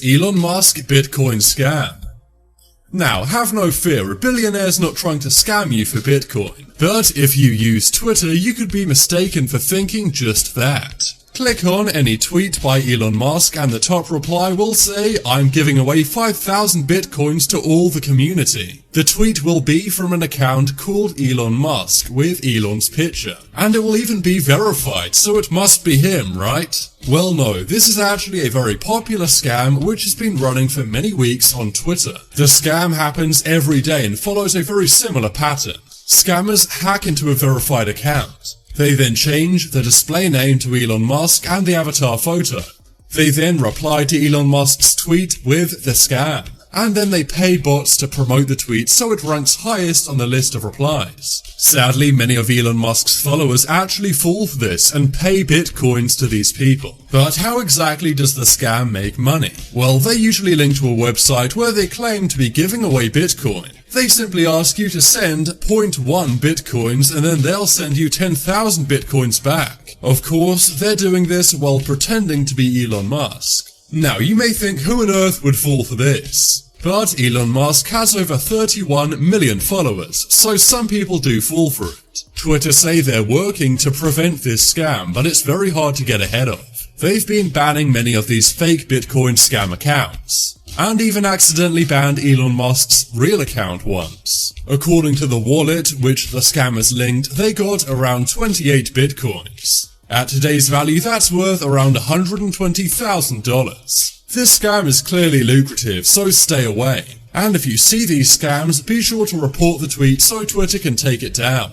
Elon Musk Bitcoin scam. Now, have no fear, a billionaire's not trying to scam you for Bitcoin. But if you use Twitter, you could be mistaken for thinking just that. Click on any tweet by Elon Musk and the top reply will say, "I'm giving away 5,000 Bitcoins to all the community." The tweet will be from an account called Elon Musk with Elon's picture. And it will even be verified, so it must be him, right? Well no, this is actually a very popular scam which has been running for many weeks on Twitter. The scam happens every day and follows a very similar pattern. Scammers hack into a verified account. They then change the display name to Elon Musk and the avatar photo. They then reply to Elon Musk's tweet with the scam. And then they pay bots to promote the tweet so it ranks highest on the list of replies. Sadly, many of Elon Musk's followers actually fall for this and pay Bitcoins to these people. But how exactly does the scam make money? Well, they usually link to a website where they claim to be giving away Bitcoin. They simply ask you to send 0.1 Bitcoins and then they'll send you 10,000 Bitcoins back. Of course, they're doing this while pretending to be Elon Musk. Now, you may think, who on earth would fall for this? But Elon Musk has over 31 million followers, so some people do fall for it. Twitter say they're working to prevent this scam, but it's very hard to get ahead of. They've been banning many of these fake Bitcoin scam accounts, and even accidentally banned Elon Musk's real account once. According to the wallet which the scammers linked, they got around 28 Bitcoins. At today's value, that's worth around $120,000. This scam is clearly lucrative, so stay away. And if you see these scams, be sure to report the tweet so Twitter can take it down.